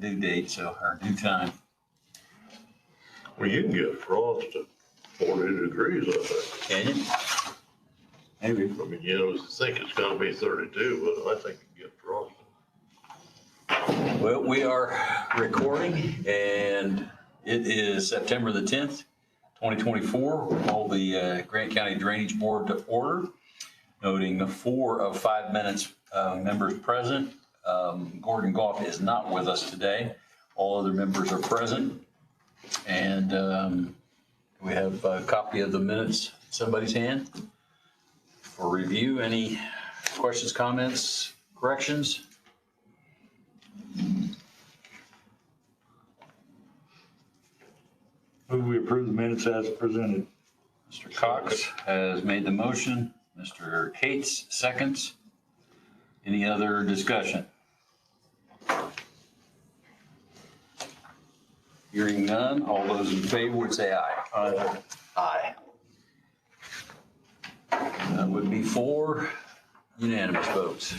due date, so our due time. Well, you can get frost at 40 degrees, I think. Can you? Maybe. I mean, you know, I think it's gonna be 32, but I think you can get frost. Well, we are recording, and it is September the 10th, 2024. We'll call the Grant County Drainage Board to order, noting 4 of 5 minutes members present. Gordon Goff is not with us today. All other members are present. And we have a copy of the minutes in somebody's hand for review. Any questions, comments, corrections? Move we approve the minutes as presented. Mr. Cox has made the motion. Mr. Cates seconds. Any other discussion? Hearing none, all those in favor would say aye. Aye. Aye. That would be 4 unanimous votes.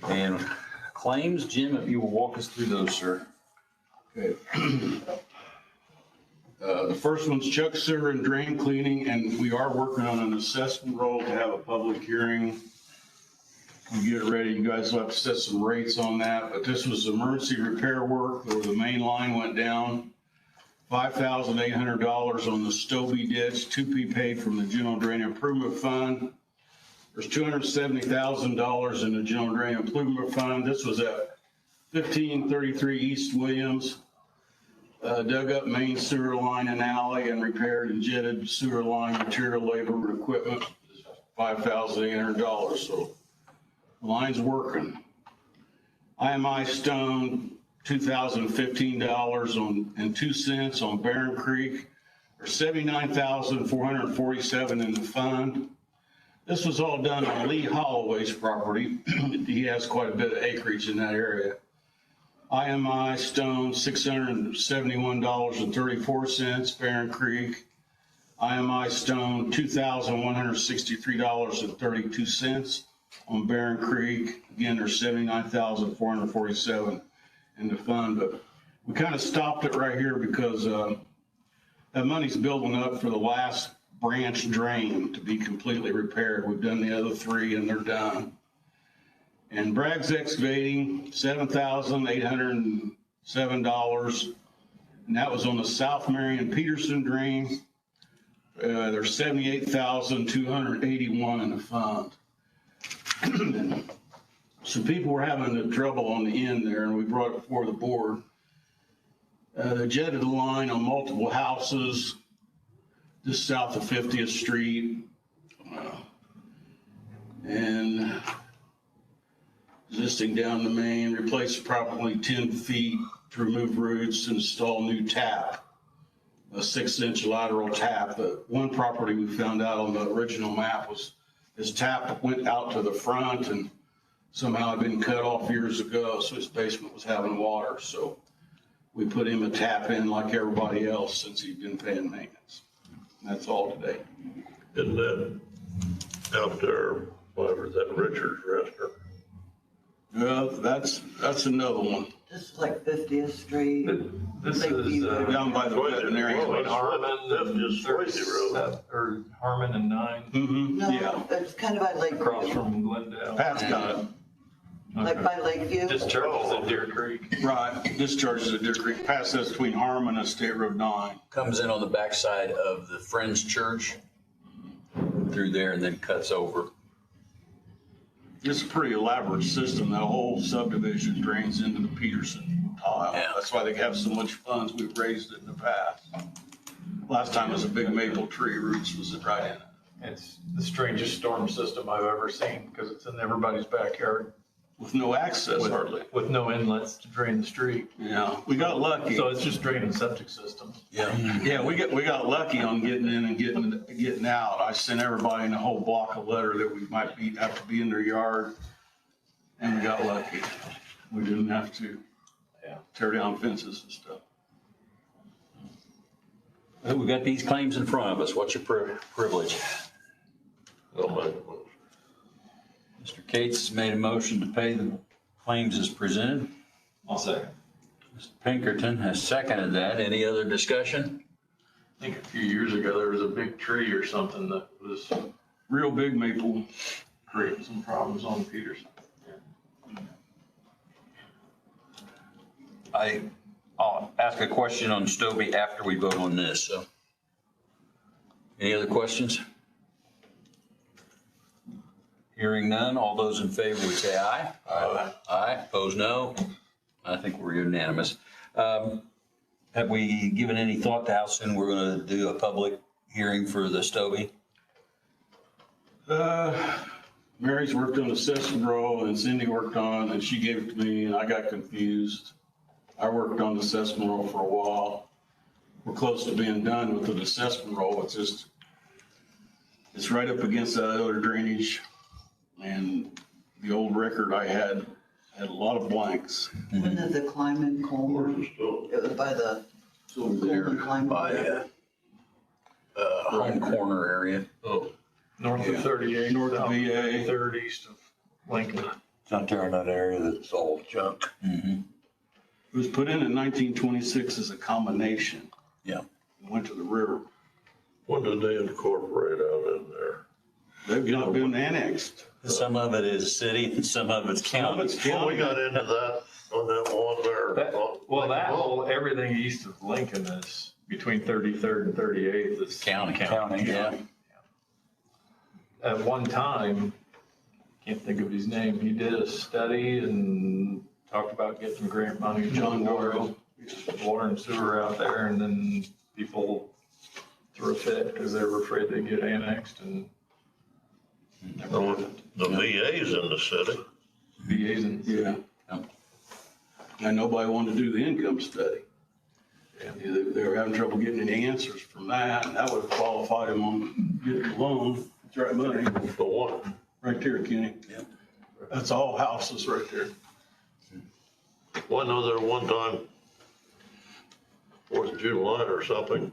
And claims, Jim, if you will walk us through those, sir. Okay. The first one's Chuck Sewer and Drain Cleaning, and we are working on an assessment roll to have a public hearing. We get it ready, you guys will have to set some rates on that, but this was emergency repair work where the main line went down. $5,800 on the Stobie ditch, to be paid from the General Drain Improvement Fund. There's $270,000 in the General Drain Improvement Fund. This was at 1533 East Williams. Dug up main sewer line and alley and repaired and jetted sewer line material, labor, and equipment, $5,800. So the line's working. IMI Stone, $2,015.02 on Barron Creek. There's $79,447 in the fund. This was all done on Lee Holloway's property. He has quite a bit of acreage in that area. IMI Stone, $671.34, Barron Creek. IMI Stone, $2,163.32 on Barron Creek. Again, there's $79,447 in the fund, but we kind of stopped it right here because that money's building up for the last branch drain to be completely repaired. We've done the other 3 and they're done. And Bragg's Excavating, $7,807, and that was on the South Marion Peterson drain. There's $78,281 in the fund. Some people were having the trouble on the end there, and we brought it before the board. They jetted the line on multiple houses just south of 50th Street. And existing down the main, replaced approximately 10 feet to remove roots, install new tap, a 6-inch lateral tap. The one property we found out on the original map was his tap went out to the front and somehow had been cut off years ago, so his basement was having water. So we put him a tap in like everybody else since he'd been paying maintenance. And that's all today. Isn't that out there, whatever, that Richard's restaurant? Well, that's another one. This is like 50th Street. This Lakeview. is Down by the veterinary. Well, Harmon that's just Swayze Road. or Harmon and 9 No, Yeah, it's kind of by across Lakeview, from Glendale. Pat's got it. like by Lakeview. Discharges at Deer Creek. Right, discharges at Deer Creek, past us between Harmon and State Road 9. Comes in on the backside of the Friends Church through there and then cuts over. It's a pretty elaborate system. The whole subdivision drains into the Peterson tile. Yeah. That's why they have so much funds. We've raised it in the past. Last time was a big maple tree, roots was right in it. It's the strangest storm system I've ever seen because it's in everybody's backyard With no access hardly. with no inlets to drain the street. Yeah, we got lucky. So it's just draining septic systems. Yeah. Yeah, we got lucky on getting in and getting out. I sent everybody in the whole block a letter that we might have to be in their yard, and we got lucky. We didn't have to tear down fences and stuff. Well, we've got these claims in front of us. What's your privilege? I'll make a motion. Mr. Cates has made a motion to pay the claims as presented. I'll second. Mr. Pinkerton has seconded that. Any other discussion? I think a few years ago, there was a big tree or something that was Real big maple. creating some problems on Peterson. I'll ask a question on Stobie after we vote on this, so. Any other questions? Hearing none, all those in favor would say aye. Aye. Aye, opposed no. I think we're unanimous. Have we given any thought to how soon we're gonna do a public hearing for the Stobie? Mary's worked on assessment roll and Cindy worked on, and she gave it to me and I got confused. I worked on the assessment roll for a while. We're close to being done with the assessment roll. It's just, it's right up against that other drainage. And the old record I had a lot of blanks. Wasn't it the Clyman Where's Coleman? the stove? It was by the It's over there. Coleman Clyman. By, home corner area. Oh, North Yeah. of 38. North of south VA. 3rd east of Lincoln. It's out there in that area that's all junk. Mhm. It was put in 1926 as a combination. Yeah. It went to the river. when did they incorporate out in there? They've not been annexed. Some of it is city and some of it's county. It's Well, we county. got into that on that one there. That, well, that Oh, whole, everything east of Lincoln is between 33rd and 38th is County. county. Yeah. At one time, can't think of his name, he did a study and talked about getting grant money. John Doyle. Water and sewer out there, and then people threw a fit because they were afraid they'd get annexed and The VA's in the city. VAs and. Yeah. And nobody wanted to do the income study. They were having trouble getting any answers from that, and that would have qualified them on getting a loan. It's right money, The one, right there, Kenny. Yep. That's all houses right there. well, I know there one time, 4th of July or something,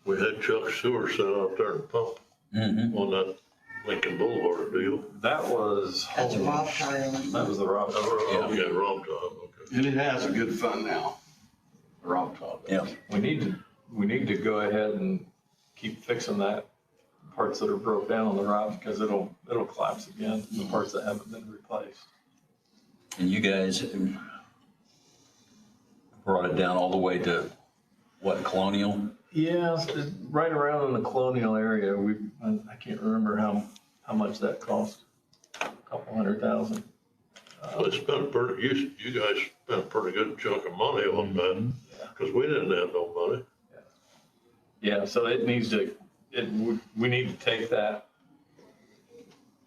we had Chuck Sewer set out there and pump Mhm. on that Lincoln Boulevard deal. That was. That's Holmes. Rock Island. That was the Rock. Yeah, wrong time, okay. And it has a good fund now. Rock Top. Yeah. We need to go ahead and keep fixing that, parts that are broke down on the rock, because it'll collapse again, the parts that haven't been replaced. And you guys brought it down all the way to what, Colonial? Yeah, right around in the Colonial area, I can't remember how much that cost, a couple $100,000. Well, it's been pretty, you guys spent a pretty good chunk of money on that, because we didn't have no money. Yeah, so it needs to, we need to take that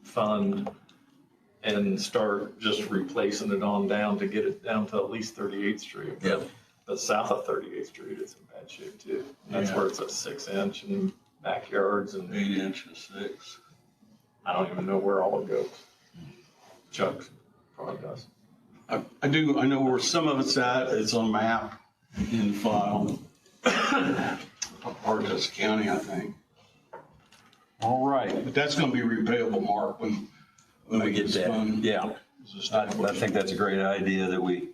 fund and start just replacing it on down to get it down to at least 38th Street. Yeah. But south of 38th Street, it's in bad shape too. That's Yeah. where it's a 6-inch and backyards and 8 inches, 6. I don't even know where all it goes. Chuck's probably does. I know where some of it's at. It's on a map in the file. Artis County, I think. All right. But that's gonna be repayable, Mark, when We get this that. fund Yeah. is I established. think that's a great idea that we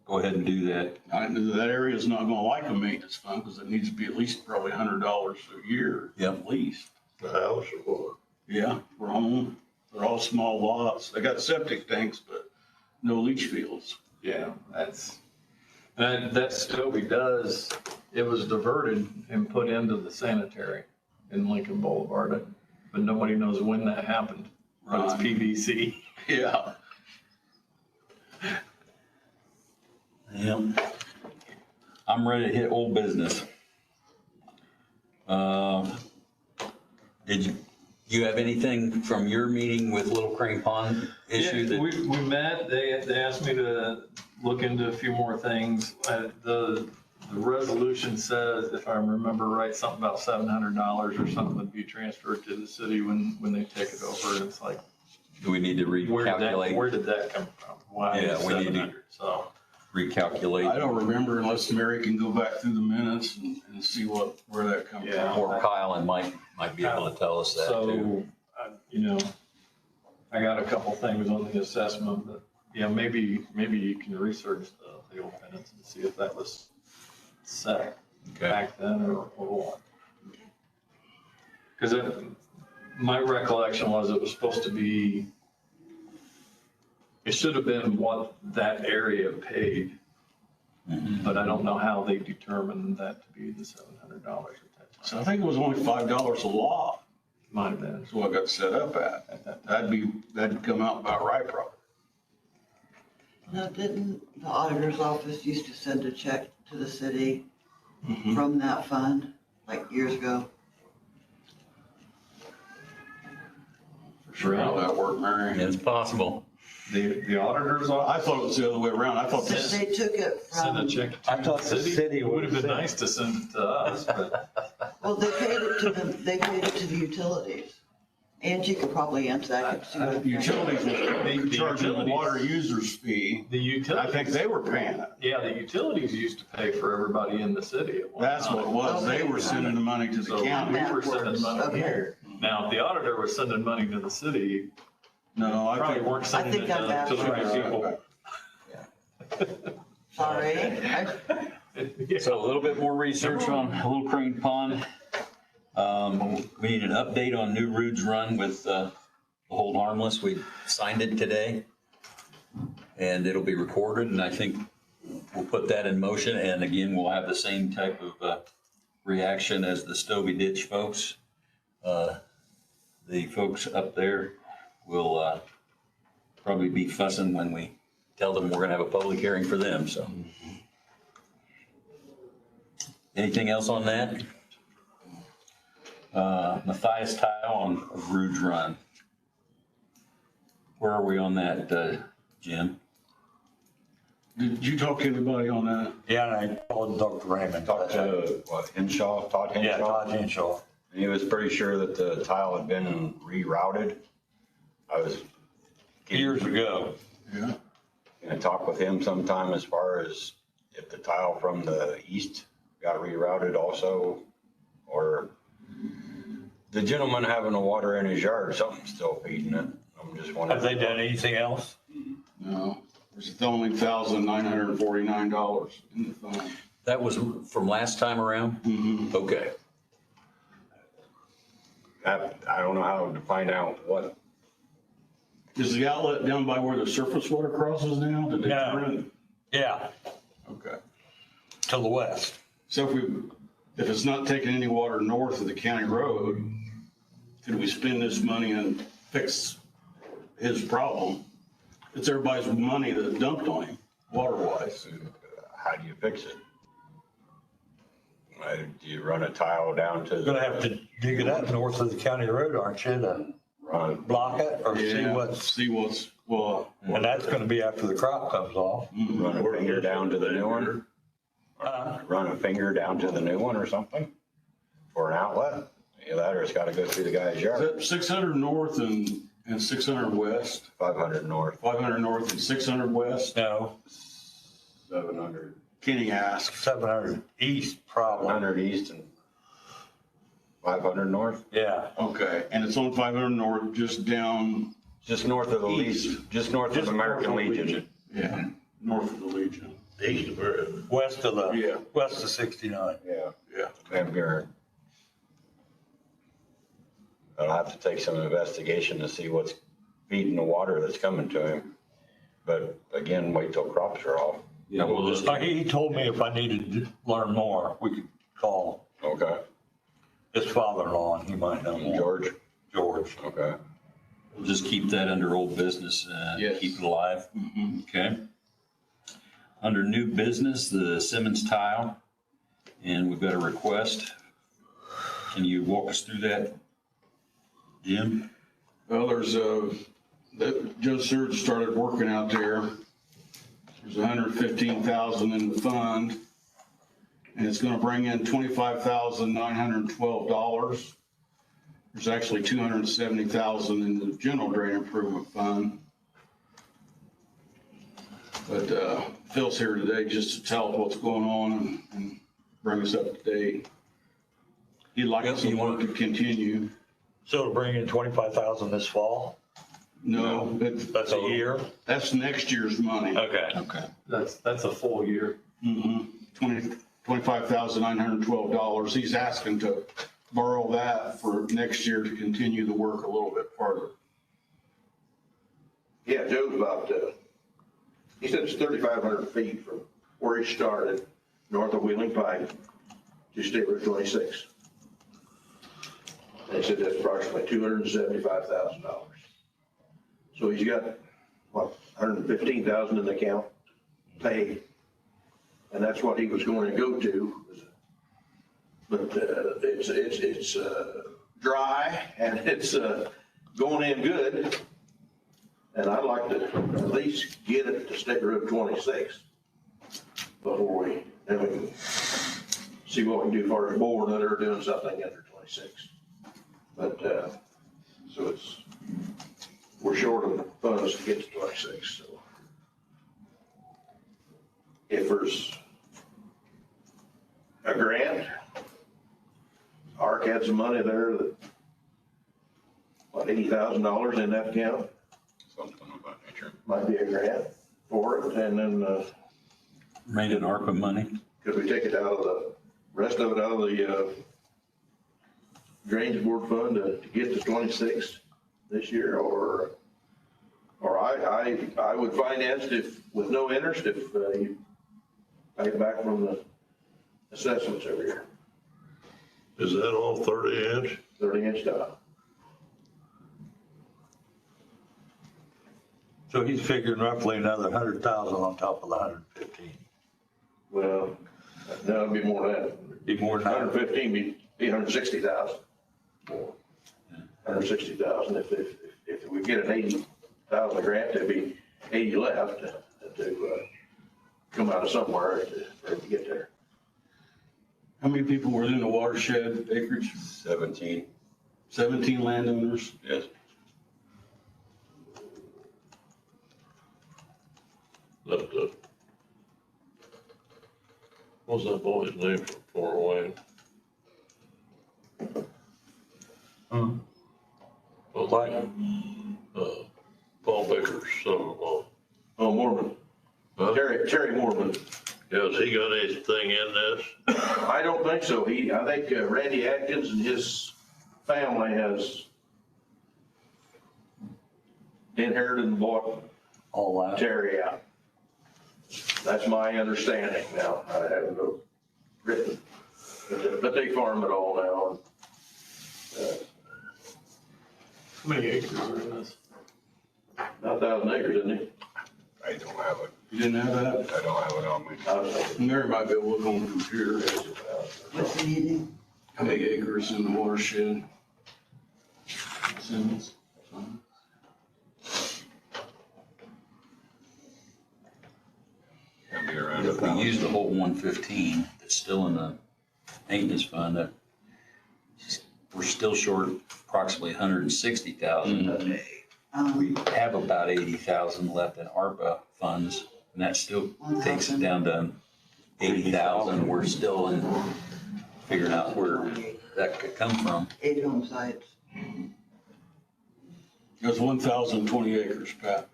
go ahead and do that. That area is not gonna like a maintenance fund, because it needs to be at least probably $100 a year. Yep. At least. The house or what? Yeah, for home. They're all small lots. They got septic tanks, but no leach fields. Yeah, that Stobie does, it was diverted and put into the sanitary in Lincoln Boulevard, but nobody knows when that happened. But it's Right. PVC. Yeah. Yeah. I'm ready to hit old business. Did you have anything from your meeting with Little Crane Pond issue Yeah, that? we met, they asked me to look into a few more things. The resolution says, if I remember right, something about $700 or something would be transferred to the city when they take it over. And it's like, Do we need to where recalculate? did that come from? Why Yeah, we need to- 700? So. I Recalculate? don't remember unless Mary can go back through the minutes and see where that comes Yeah. from. Or Kyle and Mike might be able to tell us that too. So, I got a couple things on the assessment, but yeah, maybe you can research the ordinance and see if that was set Okay. back then or what. Because my recollection was it was supposed to be, it should have been what that area paid. But I don't know how they determined that to be the $700 at that time. So I think it was only $5 a lot. Might have been. That's what I got set up at. That'd come out about right, probably. Now, didn't the auditor's office used to send a check to the city Mhm. from that fund, like years ago? For sure how that worked, Mary. It's possible. The auditor's office I thought it was the other way around. I thought Since this, they took it sent a from, check I to thought the the city. city It would have been would've nice to send it to us, but well, they paid it to the utilities. Angie could probably answer that. 'cause she was- utilities were The charging the utilities- water users fee. the I utilities. think they were paying it. Yeah, the utilities used to pay for everybody in the city at one That's what it time. was. They were sending the money to the So county. we were sending That money works. here. Now, if the auditor was sending money to the city, No, I probably think. weren't sending think it I'm to the absolutely right right. people. Sorry. Yeah. So a little bit more research on Little Crane Pond. We need an update on New Rood's Run with the Hold Harmless. We signed it today. And it'll be recorded, and I think we'll put that in motion. And again, we'll have the same type of reaction as the Stovey Ditch folks. The folks up there will probably be fussing when we tell them we're gonna have a public hearing for them, so. Anything else on that? Matthias Tile on Rouge Run. Where are we on that, Jim? Did you talk to anybody on that? Yeah, and I called Dr. Raymond. Talked to, Henshaw, Todd Henshaw? Yeah, Todd Henshaw. And he was pretty sure that the tile had been rerouted. I was Years ago. Yeah. gonna talk with him sometime as far as if the tile from the east got rerouted also, or the gentleman having the water in his yard, something's still feeding it. I'm just wondering. Have they done anything else? No, there's only $1,949 in the fund. That was from last time around? Mhm. Okay. I don't know how to find out what, Is the outlet down by where the surface water crosses now? Did they No. turn it? Yeah, Okay. to the west. So if it's not taking any water north of the county road, could we spend this money and fix his problem? It's everybody's money that dumped on him, water wise. how do you fix it? Do you run a tile down to? You're gonna have to dig it up north of the county road, aren't you, to Run, block it or see Yeah, what's, well. and that's gonna be after the crop comes off. run a finger down to the new one? Run a finger down to the new one or something for an outlet? Either that or it's gotta go through the guy's Is yard. that 600 north and 600 west? 500 north, 500 north and 600 west? No, 700, Kenny asked. 700 east probably. 100 east and 500 north, Yeah, Okay, and it's on 500 north, just down, just north of the Legion, just north of Just American north of Legion. yeah, north of the Legion. East of her. west of the, Yeah. west of 69. Yeah, Yeah. Van Buren. I'll have to take some investigation to see what's feeding the water that's coming to him. But again, wait till crops are off. Yeah, we'll just, He told me if I needed to learn more, we could call Okay, his father-in-law and he might know more. George, George. okay. we'll just keep that under old business, Yes. keep it alive. Mhm. Okay. Under new business, the Simmons Tile, and we've got a request. Can you walk us through that, Jim? Well, that Joe Surge started working out there. There's 115,000 in the fund. And it's gonna bring in $25,912. There's actually 270,000 in the general drain improvement fund. But Phil's here today just to tell us what's going on and bring us up to date. He'd like Well, some you work want- to continue. So to bring in 25,000 this fall? No, That's a year? that's next year's money. Okay. Okay. That's a full year. $25,912. He's asking to borrow that for next year to continue the work a little bit farther. Yeah, Joe's about, he said it's 3,500 feet from where he started, north of Wheeling Pike to State Route 26. And he said that's approximately $275,000. So he's got, what, 115,000 in the account paid. And that's what he was going to go to. But it's dry and it's going in good. And I'd like to at least get it to State Road 26 before then we can see what we can do as far as boring it or doing something under 26. But, so we're short of funds to get to 26, so. If there's a grant, ARC had some money there that, what, $80,000 in that account? Something of that nature. Might be a grant for it, and then, Made an ARPA money. could we take it out of the, rest of it out of the, drainage board fund to get to 26 this year, or I would finance if, with no interest, if, you pay it back from the assessments every year, Is that all 30 inch? 30-inch tile. So he's figuring roughly another 100,000 on top of the 115. Well, no, it'd be more than that. Be more than that. 115 be 160,000. 160,000. If we get an 80,000 grant, there'd be 80 left to come out of somewhere to get there. How many people were in the watershed acreage? 17, 17 landowners. yes. That, what's that boy's name from Fort Wayne? Like, Paul Baker's son-in-law. Oh, Mormon. Huh? Terry Mormon. Has he got anything in this? I don't think so. I think Randy Atkins and his family has inherited and bought all that. Terry out. That's my understanding now. I haven't written, but they farm it all now. How many acres are in this? About 1,000 acres, isn't it? I don't have it. You didn't have that? I don't have it on me. Mary might be able to look on the computer. What's he needing? How many acres in the watershed? Simmons. It'll be around If we 1,000. use the whole 115 that's still in the maintenance fund, we're still short approximately 160,000. We have about 80,000 left in ARPA funds, and that still takes it down to 80,000. We're still in figuring out where that could come from. 8 home sites. There's 1,020 acres, Pat.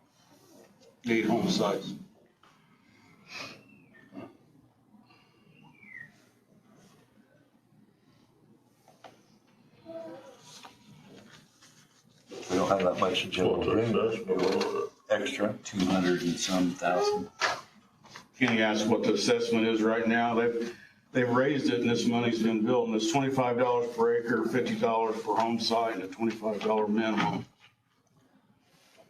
8 home sites. We don't have that much in general What's the drainage. assessment on it? Extra. 200 and some thousand. Kenny asked what the assessment is right now. They've raised it and this money's been built and it's $25 per acre, $50 per home site and a $25 minimum.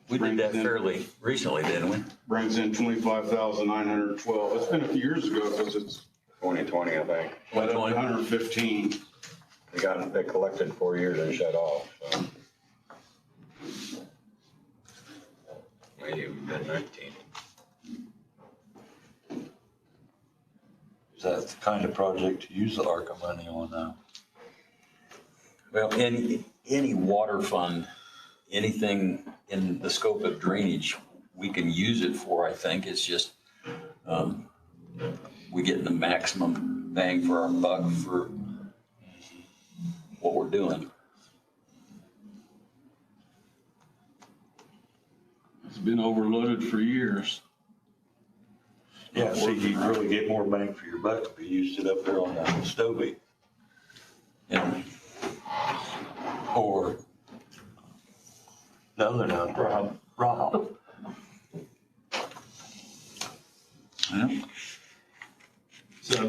We did that fairly recently, didn't we? Brings in 25,912. It's been a few years ago because it's 2020, I think. went up to 115. They collected 4 years and shut off, so. Maybe we've been 19. Is that the kind of project to use the ARCA money on now? Well, any water fund, anything in the scope of drainage, we can use it for, I think. It's just, we get the maximum bang for our buck for what we're doing. It's been overloaded for years. Yeah, see, you'd really get more bang for your buck if you used it up there on the Stovey. Yeah. Or the other one, Rob. Yeah. So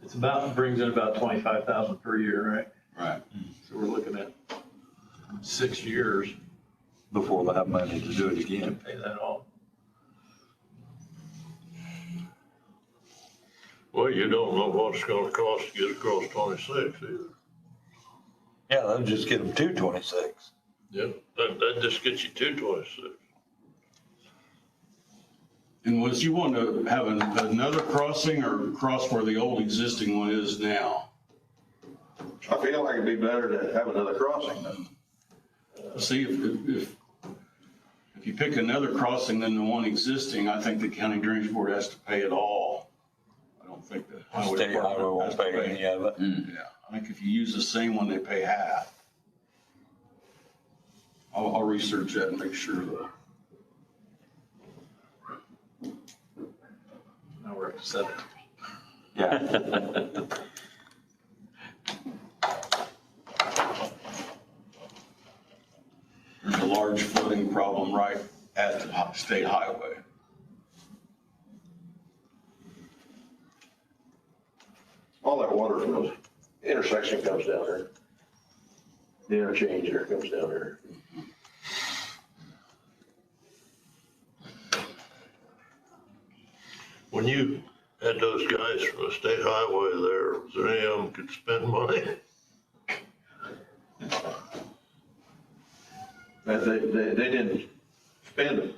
it's about, brings in about 25,000 per year, right? Right. So we're looking at 6 years Before they have money to do it to again. pay that off. Well, you don't know what it's gonna cost to get across 26 either. Yeah, they'll just get them to 26. Yep. That just gets you to 26. And was you want to have another crossing or cross where the old existing one is now? I feel like it'd be better to have another crossing though. See, if you pick another crossing than the one existing, I think the county drainage board has to pay it all. I don't think the highway State highway department has won't to pay any of it. Yeah, I think if you use the same one, they pay half. I'll research that and make sure though. Now we're at 7. Yeah. There's a large flooding problem right at the state highway. All that water from the intersection comes down there. The interchange there comes down there. When you had those guys from the state highway there, was there any of them could spend money? But they didn't spend it.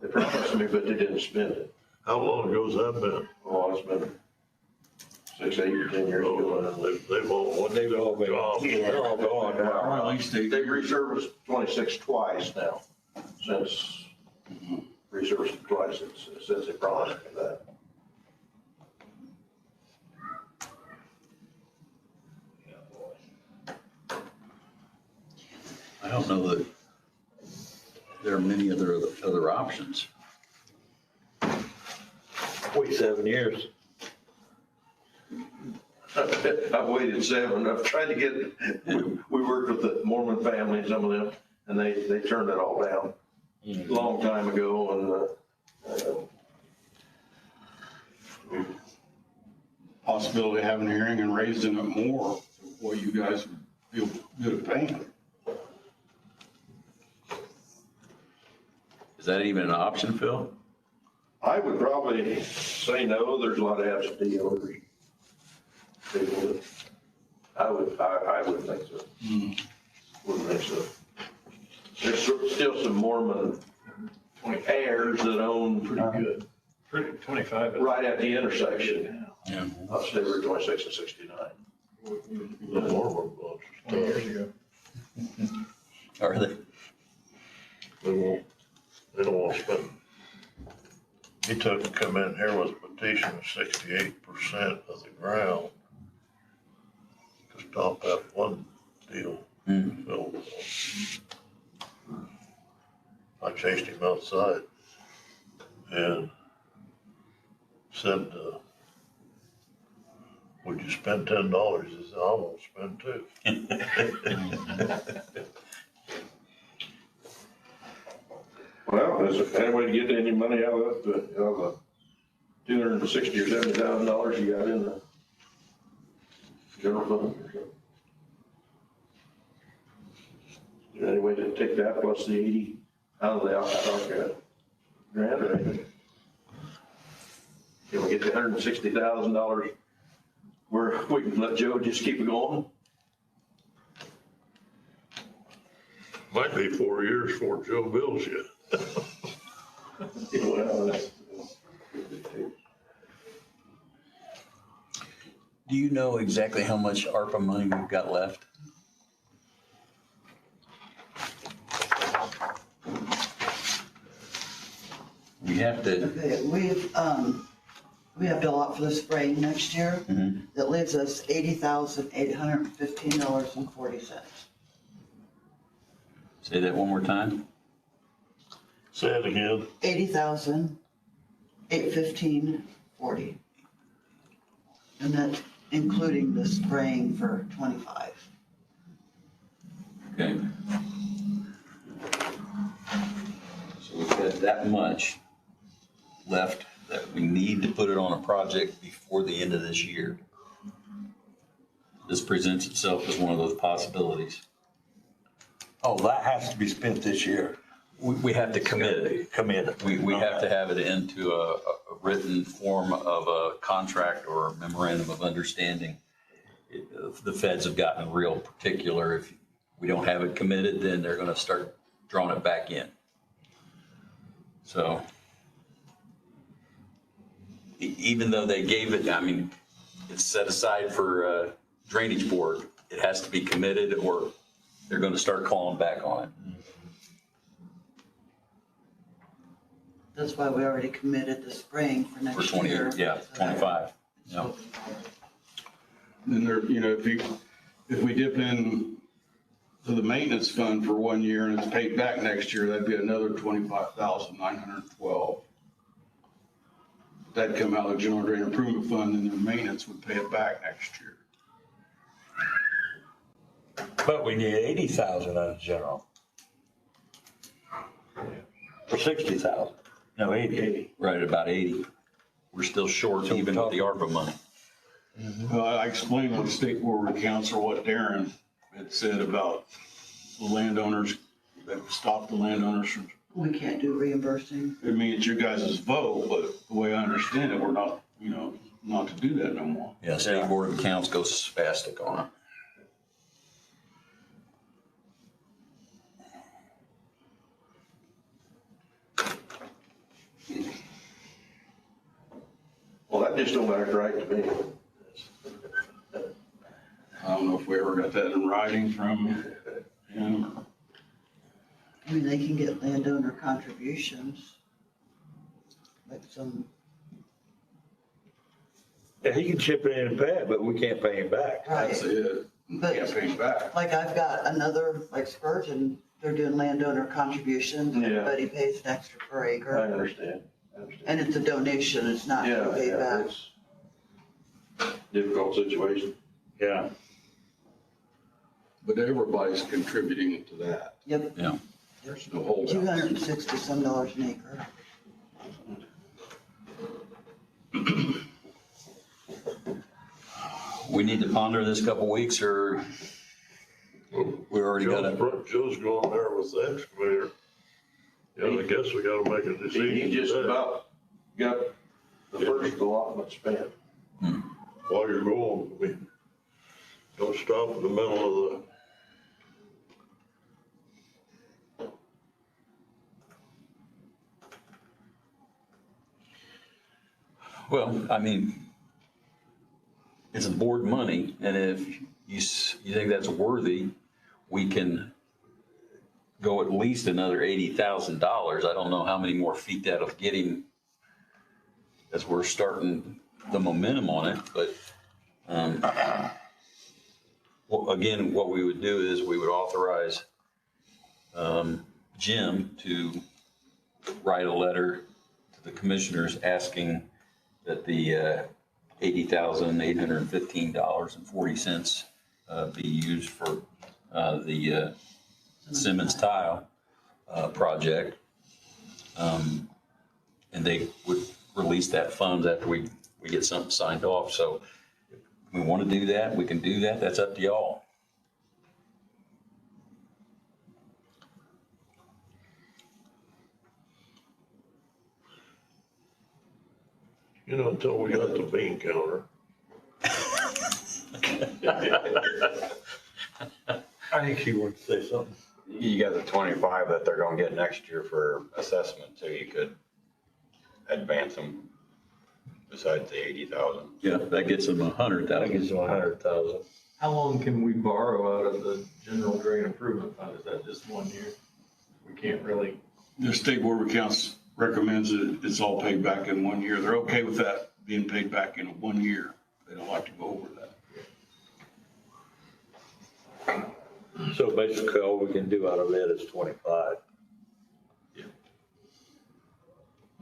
They promised me, but they didn't spend it. How long ago's that been? Oh, it's been 6, 8, or 10 years ago. They've all, they've all been off. They're all gone now. Or at least They've resurfaced 26 twice now, since, resurfaced it twice since they promised me that. I don't know that there are many other options. Wait 7 years. I've waited 7. I've tried to get, we worked with the Mormon family and some of them, and they turned it all down a long time ago, and, possibility of having a hearing and raising it more, what you guys feel good at paying. Is that even an option, Phil? I would probably say no. There's a lot of absentee owners. I would think so. Wouldn't think so. There's still some Mormon heirs that own Pretty good. 25. right at the intersection Yeah. of State Route 26 and 69. The Mormon bunch. 20 years ago. Are they? They don't want to spend. He come in here with a petition of 68% of the ground to stop that flood deal. So I chased him outside and said, would you spend $10? He said, I won't spend $2. Well, is there any way to get any money out of the $260,000 or $70,000 you got in the general fund or something? Is there any way to take that plus the 80 out of the alcohol grant or anything? Can we get the $160,000 where we can let Joe just keep it going? Might be 4 years before Joe bills you. Well, that's- Do you know exactly how much ARPA money we've got left? We have to, Okay, we have to allot for the spraying next year. That leaves us $80,815.40. say that one more time. Say it again. 80,815.40. And that's including the spraying for 25. Okay. So we've got that much left that we need to put it on a project before the end of this year. This presents itself as one of those possibilities. Oh, that has to be spent this year. We have to commit it. Committed. We have to have it into a written form of a contract or a memorandum of understanding. The feds have gotten real particular. If we don't have it committed, then they're going to start drawing it back in. So even though they gave it, I mean, it's set aside for drainage board, it has to be committed or they're going to start calling back on it. That's why we already committed the spraying for For next 20, year. yeah, 25. Yeah. Then there, you know, if we dip in to the maintenance fund for 1 year and it's paid back next year, that'd be another 25,912. That'd come out of the general drain improvement fund and then maintenance would pay it back next year. But we need 80,000 out of general. For 60,000. No, 80. Right, about 80. We're still short So we're even with the talking- ARPA money. I explained on the State Board of Council what Darren had said about the landowners, that stopped the landowners from, We can't do reimbursing. I mean, it's your guys' vote, but the way I understand it, we're not, you know, not to do that no more. Yeah, State Yeah. Board of Accounts goes spastic on it. Well, that just don't act right to me. I don't know if we ever got that in writing from him. I mean, they can get landowner contributions. Like some, Yeah, he can chip in and pay it, but we can't pay him back. That's right, it. but Can't pay him back. like I've got another, like Spurgeon, they're doing landowner contributions. Yeah. Everybody pays an extra per I acre. understand. And it's a donation, it's not Yeah, paid yeah, back. it's difficult situation. Yeah. But everybody's contributing to that. Yep, Yeah. There's no holdouts. $260 some an acre. We need to ponder this couple weeks or we already got it. Joe's going there with the excavator. Yeah, I guess we gotta make a He decision just today. about got the first allotment spent. While you're going, don't stop in the middle of the. Well, I mean, it's board money, and if you think that's worthy, we can go at least another $80,000. I don't know how many more feet that'll get him as we're starting the momentum on it, but, well, again, what we would do is we would authorize, Jim to write a letter to the commissioners asking that the $80,815.40 be used for the Simmons Tile project. And they would release that funds after we get something signed off. So if we want to do that, we can do that. That's up to y'all. You know, until we got the bean counter. I think she wanted to say something. You got the 25 that they're gonna get next year for assessment, so you could advance them besides the 80,000. Yeah, that gets them I think 100,000. it's 100,000. How long can we borrow out of the general drain improvement fund? Is that just 1 year? We can't really, The State Board of Accounts recommends that it's all paid back in 1 year. They're okay with that being paid back in 1 year. They don't like to go over that. So basically all we can do out of it is 25.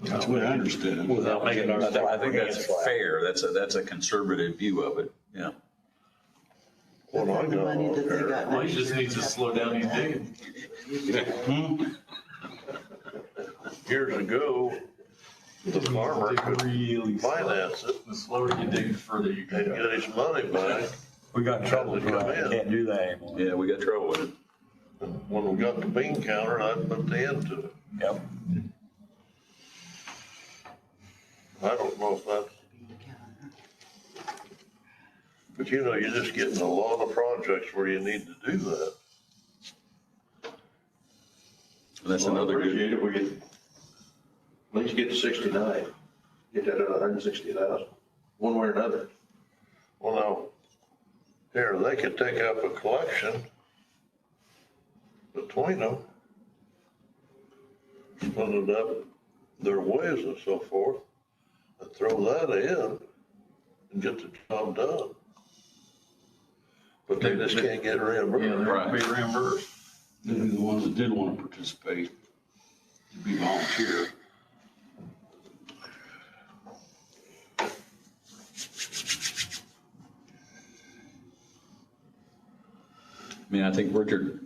That's the way I understood it. Without making our. I think that's fair. That's a conservative view of it, yeah. What I The got money on that they there, got Well, next he just year. needs to slow down his digging. years ago, the farmer could Really slow. finance it The slower you dig, the further you and can go. get his money back. We got in trouble Had to for come that. in. Can't do that anymore. Yeah, we got trouble with it. And when we got the bean counter, I put the end to it. Yep. I don't know if that's, but you know, you're just getting a lot of projects where you need to do that. And that's Well, I another good, appreciate it, we could at least get to 69, get that at 160,000, one way or another. Well, now, here, they could take up a collection between them, split it up their ways and so forth, and throw that in and get the job done. But they just can't get Yeah, reimbursed. they're gonna be reimbursed. They'd be the ones that did want to participate, to be volunteer. I mean, I think Richard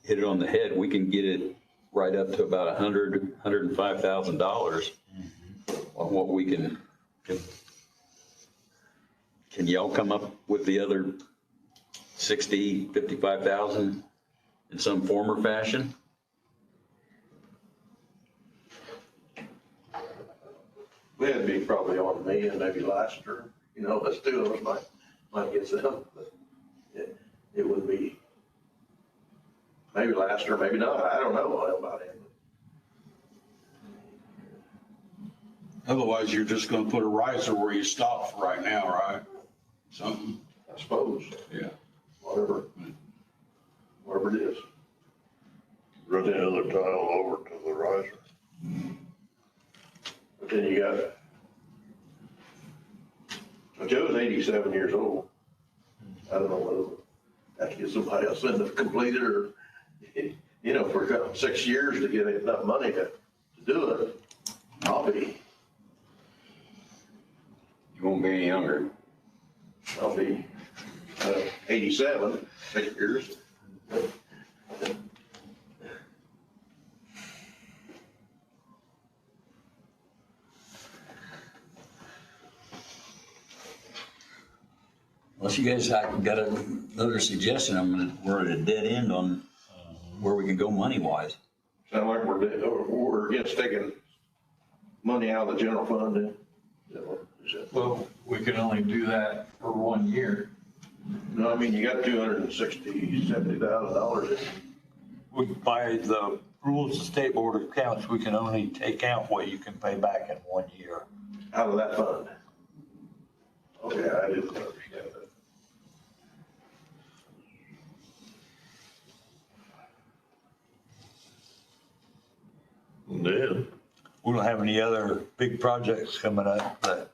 hit it on the head. We can get it right up to about $105,000 on what we can. Can y'all come up with the other 60, 55,000 in some form or fashion? It'd be probably on me and maybe Laster, you know, us two of us might get some, but it would be maybe Laster, maybe not, I don't know about him. Otherwise, you're just gonna put a riser where you stop for right now, right? Something, I suppose, yeah. whatever it is. Run the other tile over to the riser. But then you got, well, Joe's 87 years old. I don't know whether I have to get somebody else in to complete it or, you know, for 6 years to get enough money to do it. I'll be You won't be any younger. 87, 6 years. Unless you guys got another suggestion, we're at a dead end on where we can go money-wise. Sound like we're against taking money out of the general fund then? Is that what you said? Well, we can only do that for 1 year. No, I mean, you got $270,000 in. By the rules of State Board of Accounts, we can only take out what you can pay back in 1 year. Out of that fund? Okay, I didn't understand that. And then, We don't have any other big projects coming up that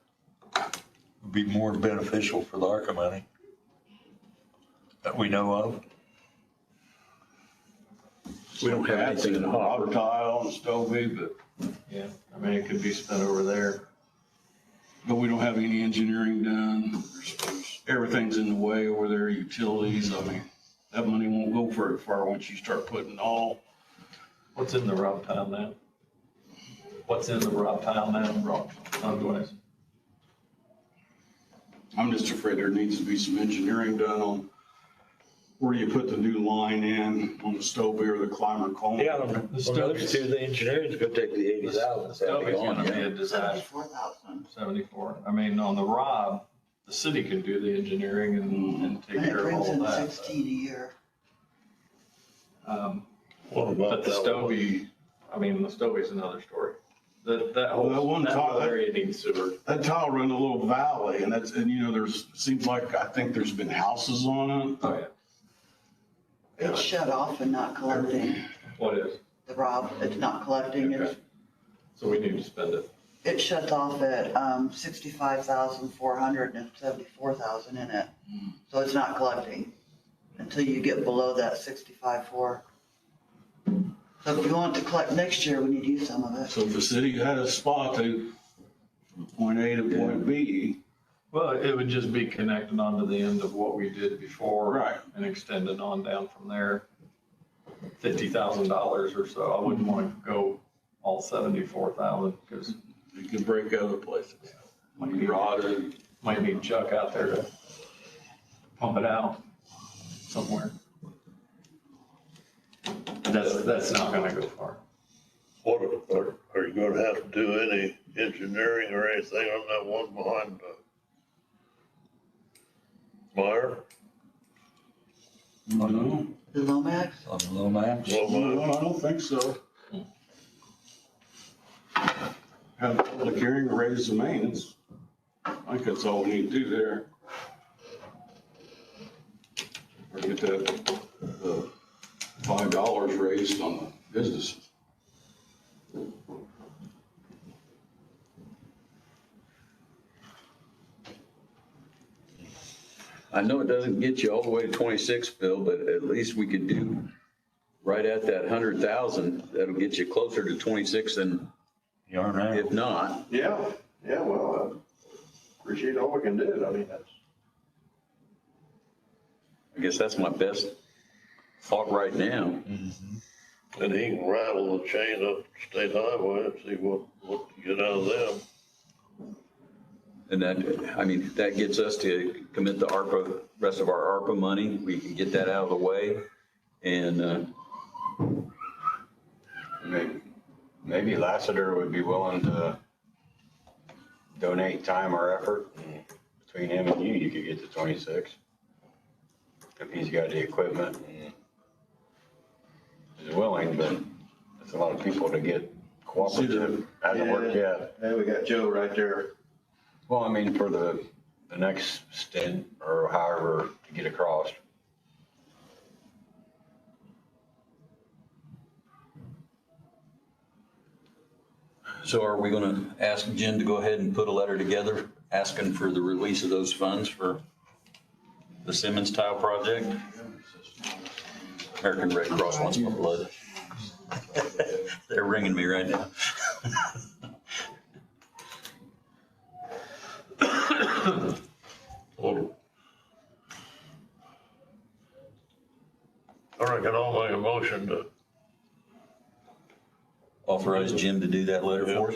would be more beneficial for the ARCA money that we know of. We don't have anything in the hopper. Rubber tile and Stovey, but Yeah, I mean, it could be spent over there. we don't have any engineering done. Everything's in the way over there, utilities. I mean, that money won't go very far once you start putting all. What's in the rock tile now? What's in the rock tile now, rock, West? I'm just afraid there needs to be some engineering done on where you put the new line in on the Stovey or the Climber Cone. Yeah, on those two, the engineering's gonna take the 80,000. Stovey's gonna be a disaster, 74,000. 74. I mean, on the Rob, the city can do the engineering and take And it care of brings all in of that. 16 a year. what But about the that one? Stovey, I mean, the Stovey's another story. That Well, that whole, one that tile- whole area needs sewer. That tile run a little valley and you know, seems like, I think there's been houses on it. Oh, yeah. It's shut off and not collecting. What is? The Rob, it's not collecting. Okay. So we need to spend it. It shuts off at 65,400 and 74,000 in it. So it's not collecting until you get below that 65,400. So if you want to collect next year, we need to use some of it. So if the city had a spot to, from point A to point B, Well, it would just be connected onto the end of what we did before. Right. And extended on down from there, $50,000 or so. I wouldn't want to go all 74,000 because you could break other places. Might be rotted. might need Chuck out there to pump it out somewhere. That's not gonna go far. What, are you gonna have to do any engineering or anything on that one behind Meyer? No, The Lomax? On the low maps. no, I don't think so. Have a public hearing, raise the mains. I think that's all we need to do there. Or get that, $5 raised on the businesses. I know it doesn't get you all the way to 26, Bill, but at least we could do right at that 100,000. That'll get you closer to 26 than You are now. if not. Yeah, well, I appreciate all we can do. I mean, that's. I guess that's my best thought right now. And he can rattle the chain up State Highway and see what you get out of them. And that, I mean, that gets us to commit the ARPA, rest of our ARPA money. We can get that out of the way. And, Maybe Lassiter would be willing to donate time or effort. Between him and you could get to 26. If he's got the equipment and is willing, but it's a lot of people to get cooperative. Hasn't worked yet. Yeah, we got Joe right there. Well, I mean, for the next stint or however to get across. so are we going to ask Jim to go ahead and put a letter together asking for the release of those funds for the Simmons Tile project? American Red Cross wants my blood. They're ringing me right now. I reckon I'll make a motion to, Authorize Jim to do that letter for us?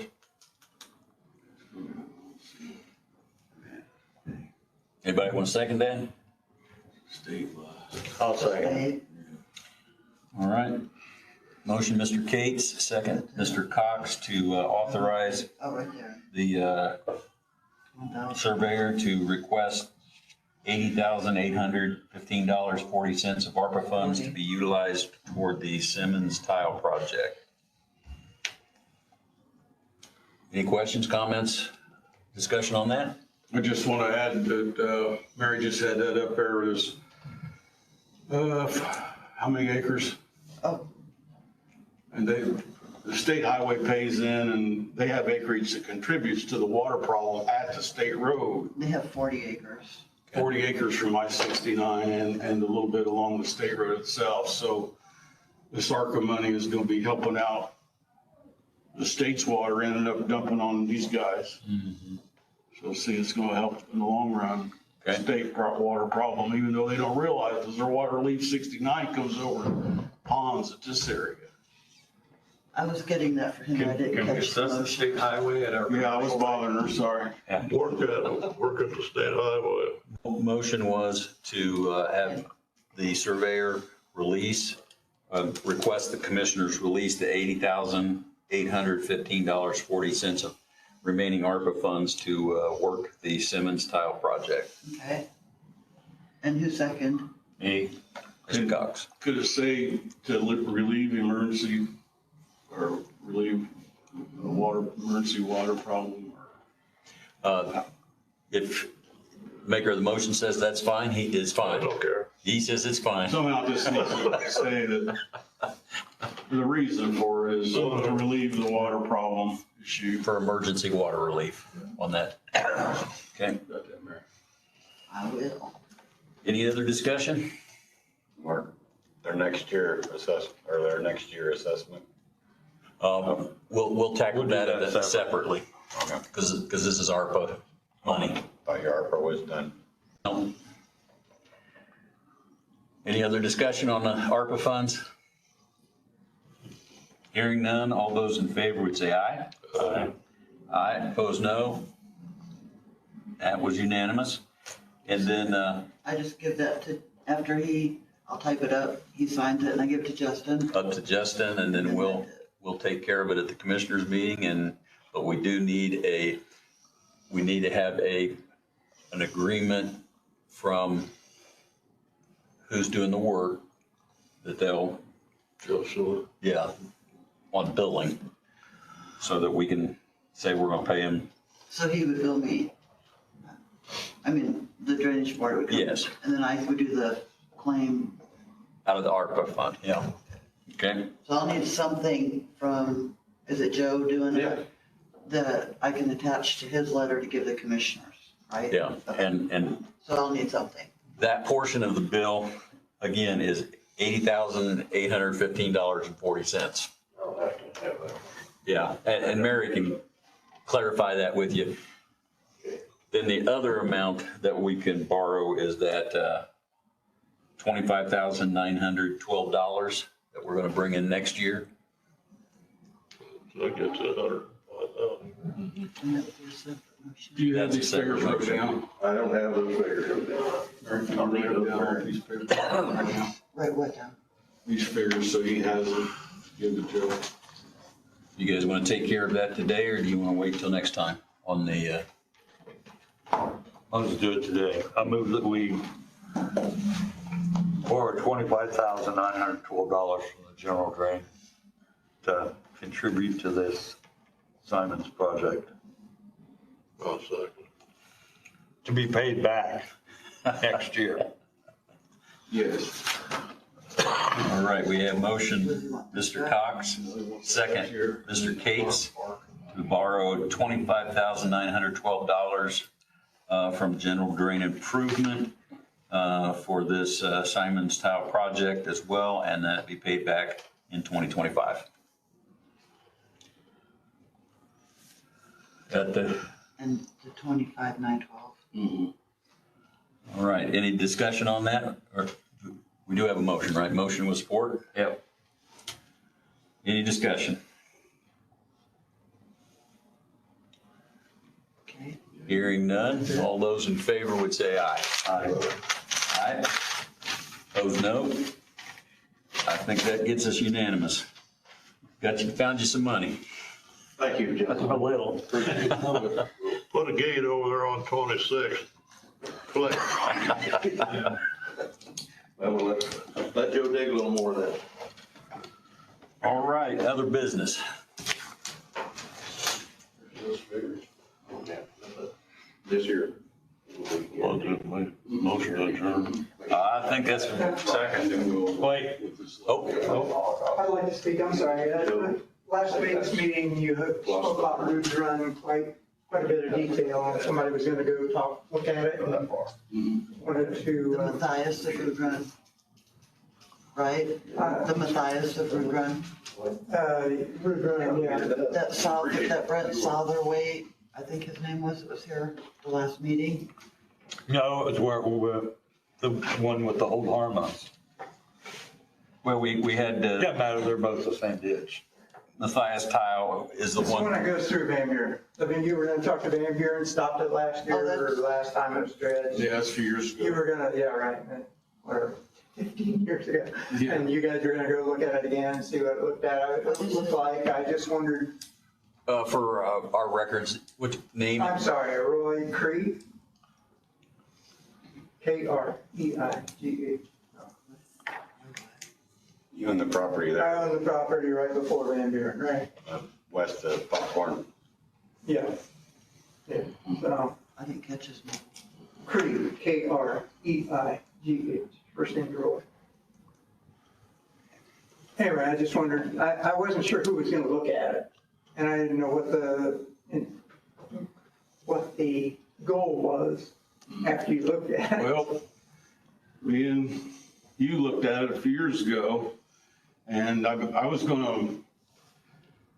Anybody want to second that? I'll second. Okay. All right. Motion, Mr. Cates, second, Mr. Cox, to authorize Oh, right there. the 1,000. surveyor to request $80,815.40 of ARPA funds to be utilized toward the Simmons Tile project. Any questions, comments, discussion on that? I just want to add that Mary just had that up there is, how many acres? Oh, And the state highway pays in and they have acreage that contributes to the water problem at the state road. they have 40 acres. 40 acres from I-69 and a little bit along the state road itself. So this ARCA money is going to be helping out the state's water ended up dumping on these guys. So see, it's going to help in the long run. Okay. State water problem, even though they don't realize because their water leaves 69 comes over ponds at this area. I was getting that for him. I didn't Can we catch the assess the motion. state highway at our? Yeah, I was bothering her, sorry. Work at the State Highway. Motion was to have the surveyor release, request the commissioners release the $80,815.40 of remaining ARPA funds to work the Simmons Tile project. Okay. And who second? Me, Mr. Cox. Could it say to relieve emergency or relieve a emergency water problem? If maker of the motion says that's fine, he is I fine. don't care. He says it's fine. Somehow just needs to say that the reason for it is to relieve the water problem issue. For emergency water relief on that. Okay. Got that, Mary? I will. Any other discussion? Mark, their next year assessment? We'll tackle We'll do that that separately, Okay. because this is ARPA money. Thought your ARPA was done. Any other discussion on the ARPA funds? Hearing none, all those in favor would say aye. Aye. Aye, opposed no. That was unanimous. And then, I just give that to, after I'll type it up, he signs it and I give it to Justin. up to Justin, and then we'll take care of it at the commissioners meeting, but we do need we need to have an agreement from who's doing the work, that they'll, Joe Seward. yeah, on billing, so that we can say we're gonna pay him. So he would bill me. I mean, the drainage board would come. Yes. And then I would do the claim. Out of the ARPA fund, yeah. Okay, So I'll need something from, is it Joe doing it? Yeah. That I can attach to his letter to give the commissioners, right? yeah, and So I'll need something. that portion of the bill, again, is $80,815.40. I'll have to have that. Yeah, and Mary can clarify that with you. Then the other amount that we can borrow is that $25,912 that we're gonna bring in next year. So that gets $105,000. And that's a separate motion. Do you have That's a these separate figures written motion. down? I don't have those figures. Or can you write them down on a piece of paper? Right, what down? These figures, so he has them, give it to Joe. You guys wanna take care of that today, or do you wanna wait till next time on the, Let's do it today. I move that we borrow $25,912 from the general drain to contribute to this Simon's project, I'll second. to be paid back next year. Yes. all right, we have motion, Mr. Cox, second, Mr. Cates, to borrow $25,912 from general drain improvement for this Simon's Tile project as well, and that be paid back in 2025. Got the, And the 25,912. Mhm. all right, any discussion on that? Or we do have a motion, right? Motion with support? Yep. Any discussion? Okay. Hearing none, all those in favor would say aye. Aye. Aye. Opposed, no. I think that gets us unanimous. Found you some money. Thank you, Jim. A little. Put a gate over there on 26. Click. Well, let Joe dig a little more then. All right, other business. Those figures. This year. Well, just make motion to adjourn. I think that's second. Wait, oh, I'd like to speak, I'm sorry. Last week's meeting, you spoke about Rude's Run quite a bit of detail. Somebody was gonna go look at it and wanted The to, Matthias of Rood Run. Right? The Matthias of Rood Run. Rude Run, yeah. That Brent Satherwaite, I think his name was here the last meeting. No, it was where we were, the one with the old hormones. well, we had Doesn't matter, they're both the same ditch. Matthias Tile is the It's the one that one. goes through Van Buren. I mean, you were gonna talk to Van Buren, stopped it last year, or last time it was dredged. Yeah, that's a few years You ago. were gonna, yeah, right, or 15 years ago. Yeah. And you guys are gonna go look at it again and see what it looked like. I just wondered, For our records, which name? I'm sorry, Roy Creek. Kreigh. You own the property I there, own the property right before Van Buren, right? west of Popcorn. Yeah. Yeah, so, I didn't catch his name. Kreigh, Kreigh, first name Roy. Anyway, I just wondered, I wasn't sure who was gonna look at it, and I didn't know what the goal was after you looked at it. Well, me and you looked at it a few years ago. And I was gonna,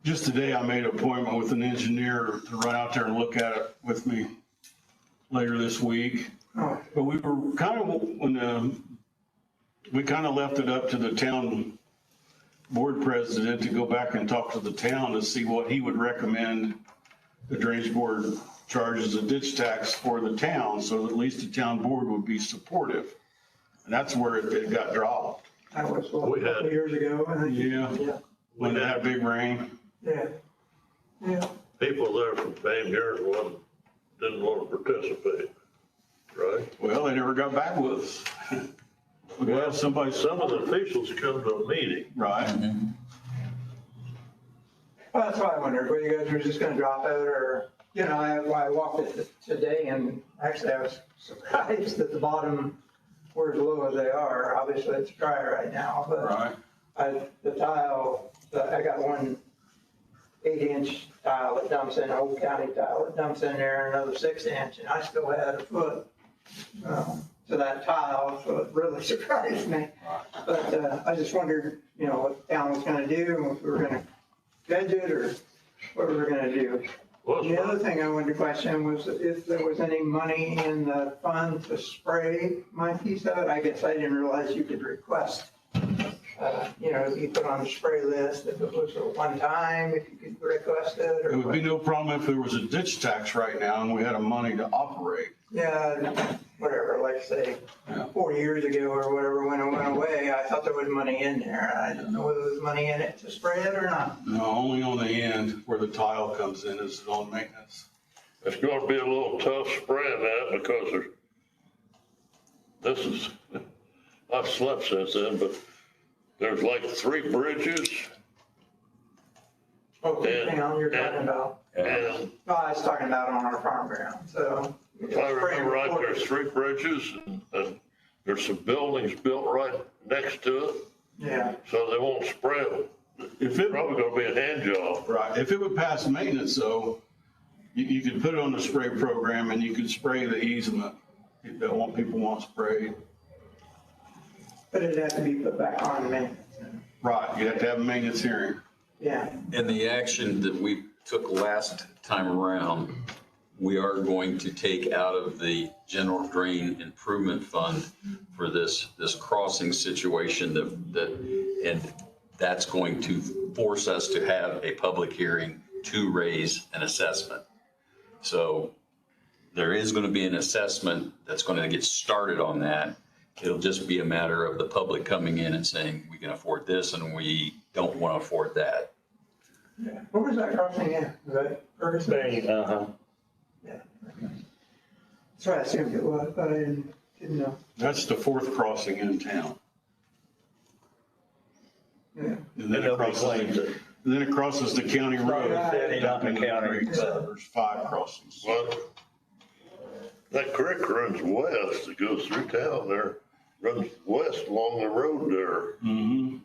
just today I made an appointment with an engineer to run out there and look at it with me later this week. Oh, But we were kind of, we kind of left it up to the town board president to go back and talk to the town to see what he would recommend the drainage board charges a ditch tax for the town, so that at least the town board would be supportive. And that's where it got dropped. that was what, We a couple had- years ago, I think. Yeah, Yeah, when that big rain. yeah, yeah. People there from Van Buren didn't want to participate, right? Well, they never got back with us. We got somebody, Some of the officials come to a meeting. right? Well, that's why I wondered, whether you guys were just gonna drop it, or, you know, I walked it today, and actually I was surprised that the bottom were as low as they are. Obviously, it's dry right now, but Right. the tile, I got one 8-inch tile that dumps in, Old County tile that dumps in there, another 6-inch, and I still had a foot to that tile, so it really surprised me. But I just wondered, you know, what the town was gonna do, and if we were gonna veg it, or what we were gonna do. Well, The other thing I wanted to question was if there was any money in the fund to spray my piece of it. I guess I didn't realize you could request, you know, you put on the spray list, if it was a one time, if you could request it, or. It would be no problem if there was a ditch tax right now and we had the money to operate. Yeah, whatever, like say, Yeah. 4 years ago or whatever, when it went away, I thought there was money in there. I didn't know whether there was money in it to spray it or not. No, only on the end where the tile comes in is on maintenance. it's gonna be a little tough spraying that because I've slept since then, but there's like 3 bridges Oh, Yeah. hang on, you're talking about, and oh, I was talking about on our farm ground, so. if I remember right, there's 3 bridges and there's some buildings built right next to it, Yeah, so they won't spray it. If it, Probably gonna be a hand job. right, if it would pass maintenance though, you could put it on the spray program and you could spray the easement. People want sprayed. but it'd have to be put back on me. Right, you have to have a maintenance hearing. Yeah, And the action that we took last time around, we are going to take out of the general drain improvement fund for this crossing situation and that's going to force us to have a public hearing to raise an assessment. So there is going to be an assessment that's going to get started on that. It'll just be a matter of the public coming in and saying, we can afford this and we don't want to afford that. yeah. Where was that crossing in? Was that Ferguson? Uh-huh. Yeah. That's what I assumed it was, but I didn't know. That's the 4th crossing in town. Yeah. And then it crosses the county road. Right. Not in the county. There's 5 crossings. Well, that creek runs west, it goes through town there, runs west along the road there. Mm-hmm.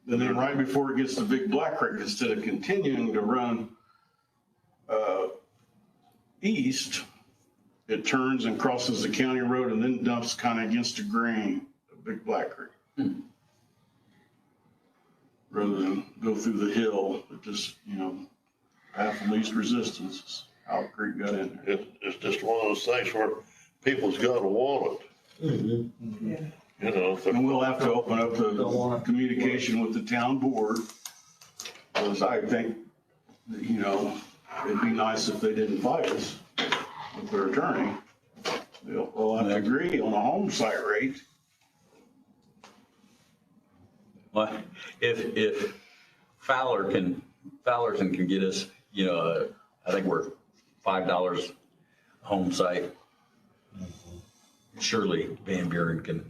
And then right before it gets to Big Black Creek, instead of continuing to run east, it turns and crosses the county road and then dumps kind of against the grain of Big Black Creek. Rather than go through the hill, it just, you know, path of least resistance is how the creek got in there. It's just one of those things where people's gotta want it, Yeah. you know. if they're- And we'll have to open up the communication with the town board. Because I think, that, you know, it'd be nice if they didn't fight us with their attorney. They'll have to agree on a home site rate. Well, if Fowlerton can get us, you know, I think we're $5 home site. Surely Van Buren can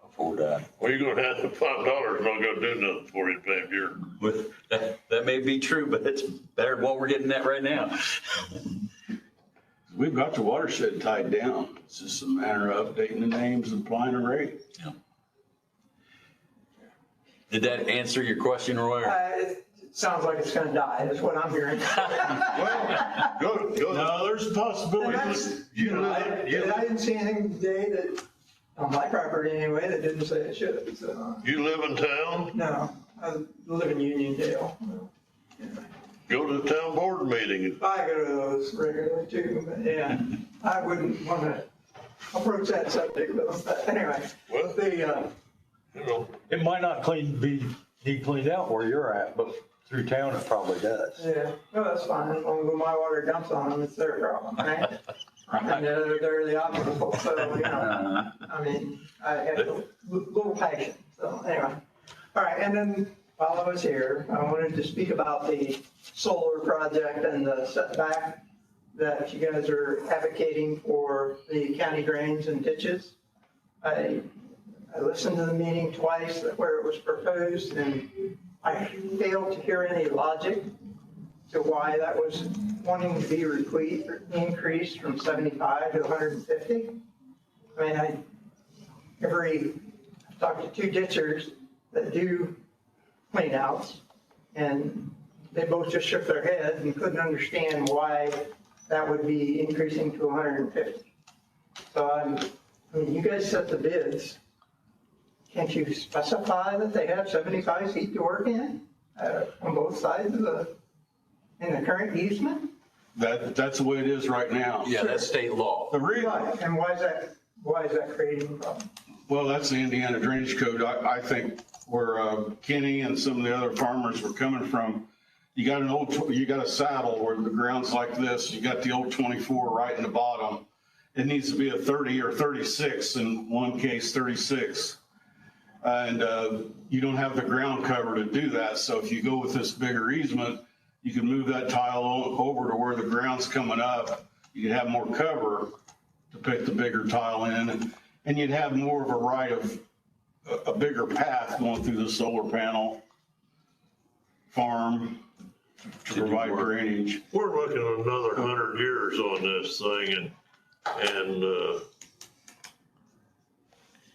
afford that. Well, you're gonna have $5 not gonna do nothing for you, Van Buren. With, that may be true, but it's better than what we're getting at right now. We've got the watershed tied down. It's just a matter of updating the names and applying a rate. Did that answer your question, Roy? It sounds like it's gonna die, is what I'm hearing. Well, go, No, there's a And possibility. that's, you know, I didn't see anything today that, on my property anyway, that didn't say it should, so, You live in town, no, I live in Uniondale. go to the town board meeting. I go to those regularly too, but yeah, I wouldn't want to approach that subject with them, but anyway, Well, you know, It might not need cleaned out where you're at, but through town it probably does. yeah, no, that's fine, as long as my water dumps on them, it's their problem, right? And they're the obstacle, so, you know, I mean, I have a little passion, so anyway. All right, and then while I was here, I wanted to speak about the solar project and the setback that you guys are advocating for the county drains and ditches. I listened to the meeting twice where it was proposed, and I failed to hear any logic to why that was wanting to be increased from 75 to 150. I mean, I've talked to two ditchers that do clean outs, and they both just shook their heads and couldn't understand why that would be increasing to 150. So I mean, you guys set the bids. Can't you specify that they have 75 feet to work in on both sides of in the current easement? That's the way it is right now. Yeah, that's state law. Right, and why is that creating a problem? Well, that's the Indiana Drainage Code. I think where Kenny and some of the other farmers were coming from, you got a saddle where the ground's like this, you got the old 24 right in the bottom. It needs to be a 30 or 36, in one case 36. And you don't have the ground cover to do that. So if you go with this bigger easement, you can move that tile over to where the ground's coming up. You can have more cover to put the bigger tile in, and you'd have more of a right of a bigger path going through the solar panel farm to provide drainage. we're looking at another 100 years on this thing, and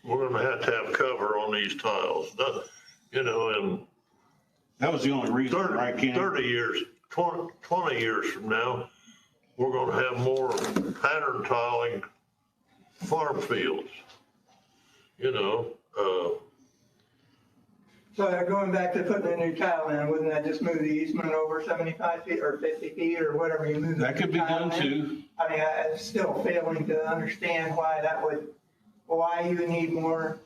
we're gonna have to have cover on these tiles, you know, and That was the only reason, 30, right, Kenny? 30 years, 20 years from now, we're gonna have more pattern tiling farm fields. You know, So going back to putting a new tile in, wouldn't that just move the easement over 75 feet or 50 feet or whatever you move? That could be the tile done in? too. I mean, I'm still failing to understand why you need more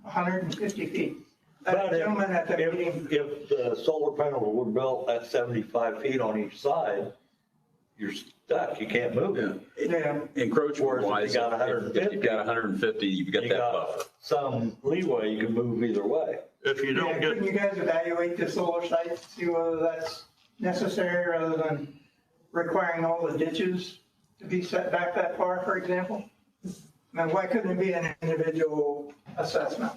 150 feet. But That gentleman at the meeting, if the solar panels were built at 75 feet on each side, you're stuck, you can't move it. yeah, Encroachment Whereas if wise, you got if you've got 150, you've got You that got buffer. some leeway, you can move either way. if you don't couldn't you get, guys evaluate the solar site to see whether that's necessary rather than requiring all the ditches to be set back that far, for example? I mean, why couldn't it be an individual assessment?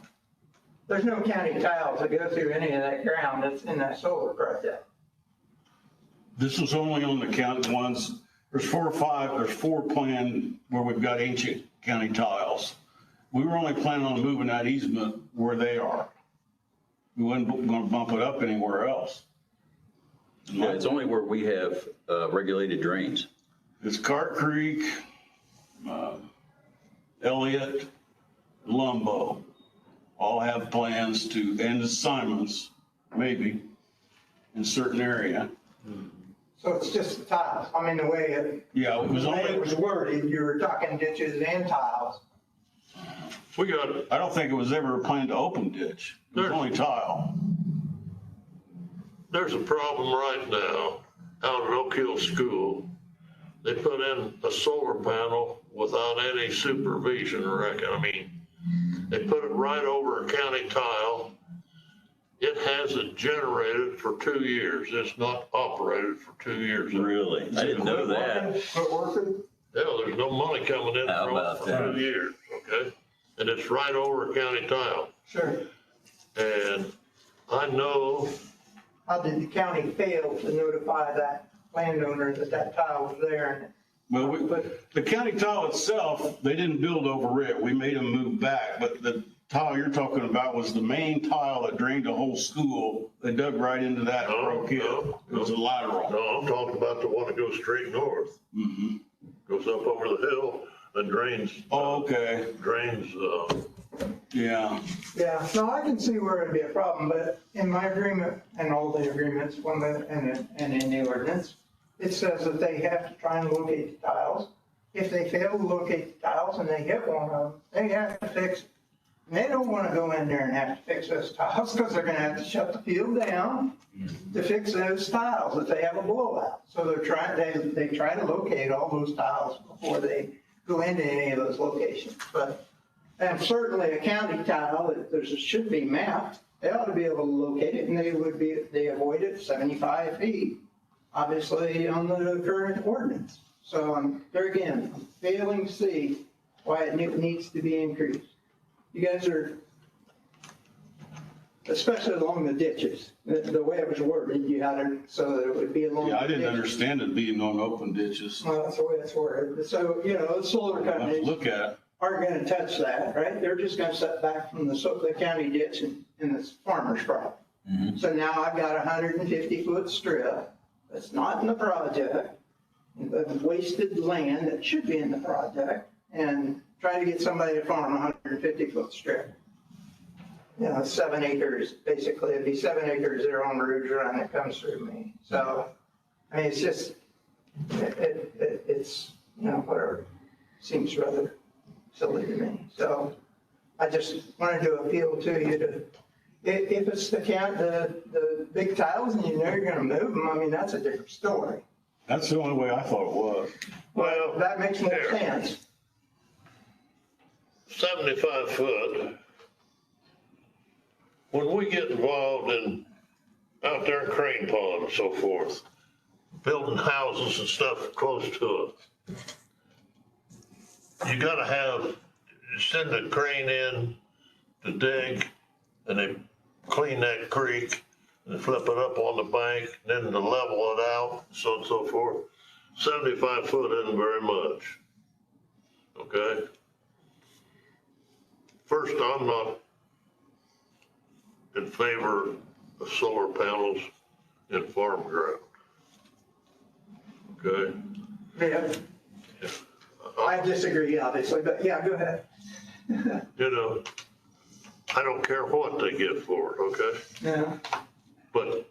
There's no county tiles that go through any of that ground that's in that solar project. This was only on the county ones. There's 4 or 5, there's 4 planned where we've got ancient county tiles. We were only planning on moving that easement where they are. We wasn't gonna bump it up anywhere else. Yeah, it's only where we have regulated drains. It's Cart Creek, Elliott, Lumbo, all have plans to, and the Simons, maybe, in certain area. So it's just the tiles. I mean, the way it Yeah, it was only, was worded, you were talking ditches and tiles. we got, I don't think it was ever planned to open ditch. It was only tile. there's a problem right now out at Oak Hill School. They put in a solar panel without any supervision, I reckon. I mean, they put it right over a county tile. It hasn't generated for 2 years. It's not operated for 2 years. Really? I didn't know that. Quit working? Yeah, there's no money coming in How from it about for that? 2 years, okay? And it's right over a county tile. Sure. And I know, How did the county fail to notify that landowner that that tile was there? Well, the county tile itself, they didn't build over it. We made them move back, but the tile you're talking about was the main tile that drained the whole school. They dug right into that and broke it. It was a lateral. no, I'm talking about the one that goes straight north. Mhm. Goes up over the hill that drains, Oh, okay, drains, yeah. Yeah, no, I can see where it'd be a problem, but in my agreement and all the agreements, and in the ordinance, it says that they have to try and locate the tiles. If they fail to locate the tiles and they hit one of them, they have to fix it. And they don't wanna go in there and have to fix those tiles, because they're gonna have to shut the field down to fix those tiles if they have a blowout. So they try to locate all those tiles before they go into any of those locations. But and certainly a county tile, should be mapped, they ought to be able to locate it, and they avoid it 75 feet, obviously on the current ordinance. So there again, I'm failing to see why it needs to be increased. You guys are, especially along the ditches, the way it was worded, you had it so that it would be along. Yeah, I the didn't ditches. understand it being on open ditches. Well, that's the way it's worded. So, the solar I'll have to companies look at it. aren't gonna touch that, right? They're just gonna set back from the county ditch in this farmer's crop. So now I've got a 150-foot strip that's not in the project, of wasted land that should be in the project, and trying to get somebody to farm a 150-foot strip. 7 acres, basically, it'd be 7 acres there on Rouge Run that comes through me. So, I mean, it's just, it's, whatever, seems rather silly to me. So I just wanted to appeal to you to, if it's the big tiles and you're gonna move them, I mean, that's a different story. That's the only way I thought it was. well, That makes more here. sense. 75 foot. When we get involved in, out there in Crane Pond and so forth, building houses and stuff close to it, you gotta send a crane in to dig, and they clean that creek, and flip it up on the bank, then to level it out, so on and so forth. 75 foot isn't very much, okay? First, I'm not in favor of solar panels in farm ground. Okay? Yeah, I disagree, obviously, but yeah, go ahead. I don't care what they get for it, okay? Yeah, But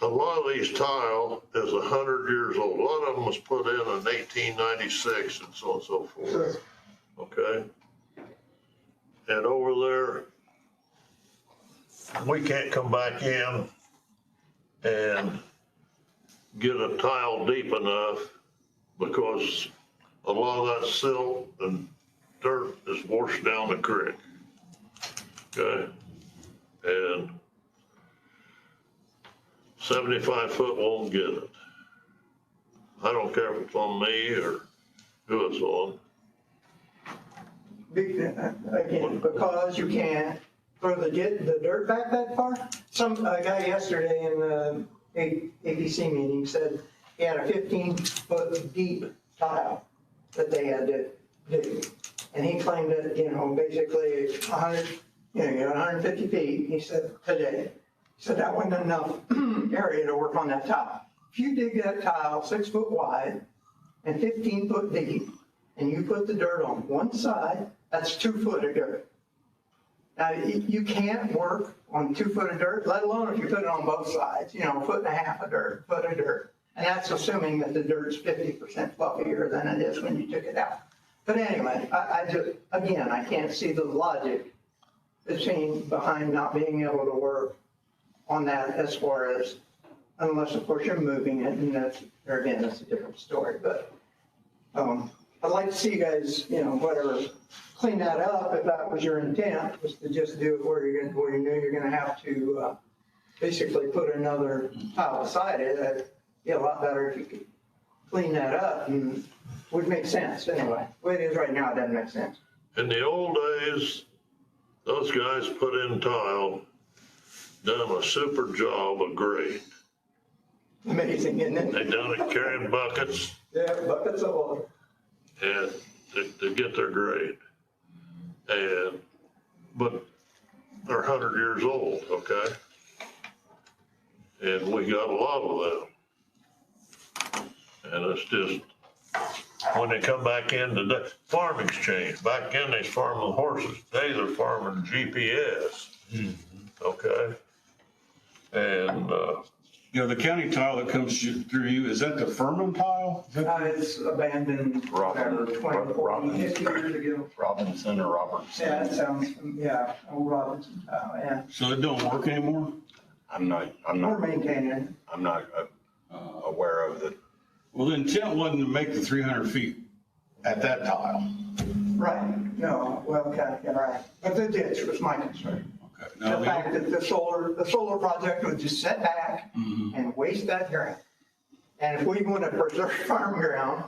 a lot of these tile is 100 years old. A lot of them was put in 1896 and so on and so forth, sure. okay? And over there, we can't come back in and get a tile deep enough because a lot of that silt and dirt is washed down the creek. Okay? And 75 foot won't get it. I don't care if it's on me or who it's on. Again, because you can't throw the dirt back that far. A guy yesterday in the ABC meeting said he had a 15-foot deep tile that they had to do. And he claimed that, basically 100, 150 feet, he said, today. He said that wasn't enough area to work on that tile. If you dig that tile 6 foot wide and 15 foot deep, and you put the dirt on one side, that's 2 foot of dirt. Now, you can't work on 2 foot of dirt, let alone if you put it on both sides, a foot and a half of dirt, foot of dirt. And that's assuming that the dirt's 50% fluffier than it is when you took it out. But anyway, I can't see the logic behind not being able to work on that as far as, unless of course you're moving it, and that's a different story. But I'd like to see you guys, clean that up if that was your intent, was to just do it where you know you're gonna have to basically put another tile beside it. That'd be a lot better if you could clean that up, and would make sense anyway. The way it is right now, it doesn't make sense. In the old days, those guys put in tile, done a super job of grade. Amazing, isn't it? They done it carrying buckets Yeah, buckets of water. and to get their grade. But they're 100 years old, okay? And we got a lot of them. And it's just, when they come back into the farm exchange, back then they's farming horses, today they're farming GPS. Okay? And, The county tile that comes through you, is that the Furman tile? Is that- It's abandoned, whatever, 20, 40, 50 years ago. Robinson or Robertson. Yeah, that sounds, yeah, old Robinson tile, yeah. So it don't work anymore? I'm We're not maintaining aware of the, Well, the intent wasn't to make the 300 feet at that tile. it. Right, no, well, okay, yeah, right. But the ditch was my concern. Okay. The Now, fact that the solar project would just sit back and waste that ground. And if we want to preserve farm ground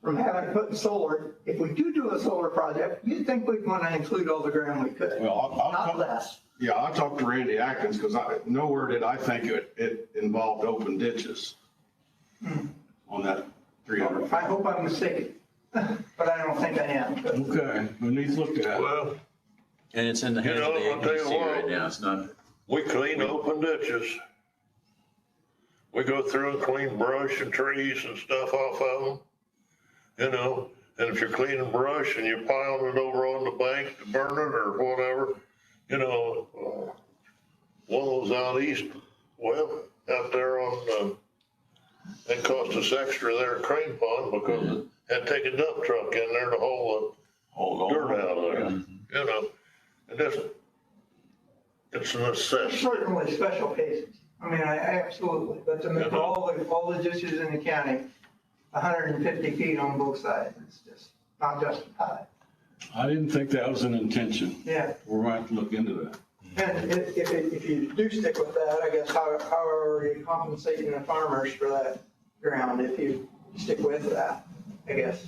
from having to put in solar, if we do a solar project, you'd think we'd want to include all the ground we could, well, I'll not talk, less. yeah, I talked to Randy Atkins because nowhere did I think it involved open ditches on that 300 feet. I hope I'm mistaken, but I don't think I am. But Okay, we need to look at that. well, And it's in the hands of the I'll tell you agency what. right now. It's not, we clean open ditches. We go through and clean brush and trees and stuff off of them, and if you're cleaning brush and you're piling it over on the bank to burn it or whatever, one of those out east, well, out there on, it cost us extra there at Crane Pond because it had to take a dump truck in there to haul the dirt out of there, and it's a necessity. certainly special cases. I mean, I absolutely, but to make all the ditches in the county 150 feet on both sides, it's just not justified. I didn't think that was an intention. Yeah. We're going to have to look into that. And if you do stick with that, I guess how are you compensating the farmers for that ground if you stick with that? I guess,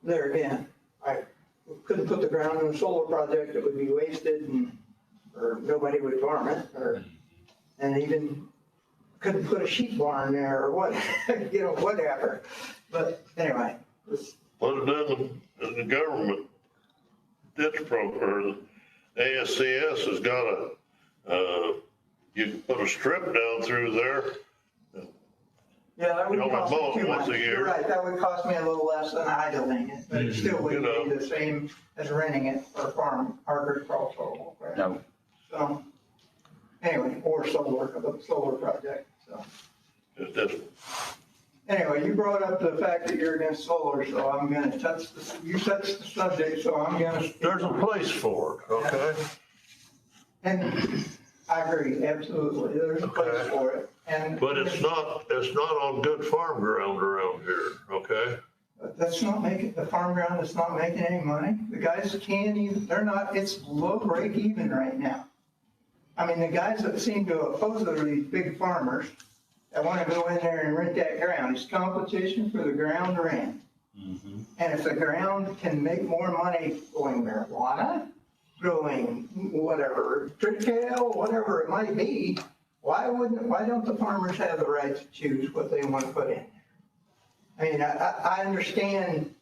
there again, I couldn't put the ground in a solar project, it would be wasted or nobody would farm it, and even couldn't put a sheep barn there or what, whatever. But anyway, Well, then the government ditch program, or the ASCS has got you can put a strip down through there. yeah, that would You only cost mow me it too once much. a year. You're right, that would cost me a little less than idling it, but it still wouldn't be the same as renting it for farm agricultural. Right? no, So, anyway, or a solar project, so. It's just, Anyway, you brought up the fact that you're against solar, so I'm gonna you touched the subject, so I'm gonna. there's a place for it, okay? And I agree, absolutely, there's a place Okay. for it, and. But it's not on good farm ground around here, okay? That's not making, the farm ground is not making any money. The guys can't even, it's low break even right now. I mean, the guys that seem to oppose it are these big farmers that want to go in there and rent that ground. It's competition for the ground rent. And if the ground can make more money growing marijuana, growing whatever, triticale, whatever it might be, why don't the farmers have the right to choose what they want to put in? I mean, I understand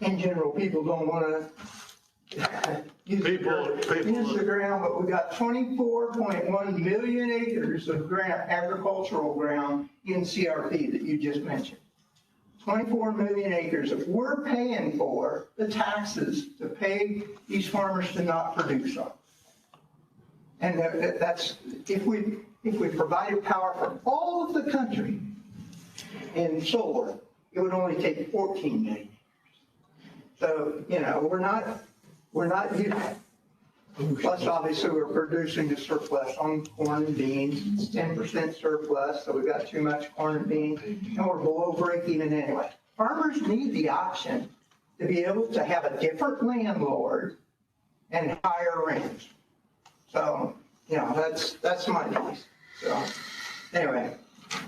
in general, people don't want to use the ground, but we got 24.1 million acres of agricultural ground in CRP that you just mentioned. 24 million acres that we're paying for the taxes to pay these farmers to not produce on. And that's, if we provided power for all of the country in solar, it would only take 14 million. So, we're not, plus obviously we're producing the surplus on corn and beans. It's 10% surplus, so we've got too much corn and beans, and we're below break even anyway. Farmers need the option to be able to have a different landlord and higher rents. So, that's my piece. So, anyway,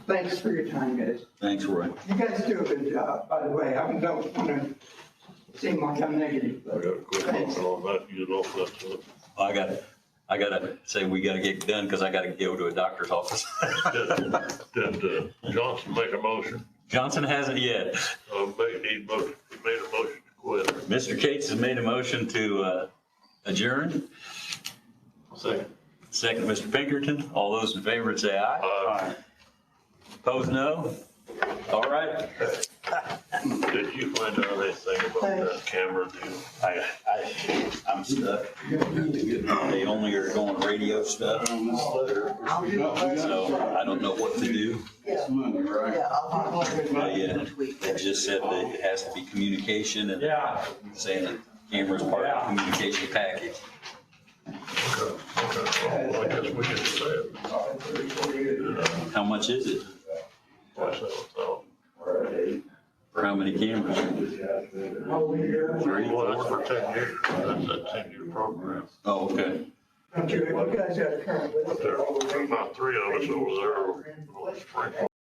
thanks for your time, guys. thanks, Roy. You guys do a good job, by the way. I don't want to seem like I'm negative, I but gotta quit thanks. looking on that, you know, that's, I gotta say, we gotta get done because I gotta go to a doctor's office. did Johnson make a motion? Johnson hasn't yet. He made a motion to quit. Mr. Cates has made a motion to adjourn. Second. Second, Mr. Pinkerton. All those in favor say aye. Aye. Opposed, no. All right. Did you find out anything about that camera deal? I'm stuck. They only are going radio stuff, I'll do the letter. so I don't know what to do. It's Monday, right? Yeah, I'll do the letter Yeah, next week. it just said that it has to be communication and saying that camera's part of the communication package. Okay, well, I guess we can say it. How much is it? For how many cameras? 3, Well, that's 4? for 10 years. That's a 10-year program. Oh, okay. You guys got a current list But of all the there's about 3 of us over there. Springfield.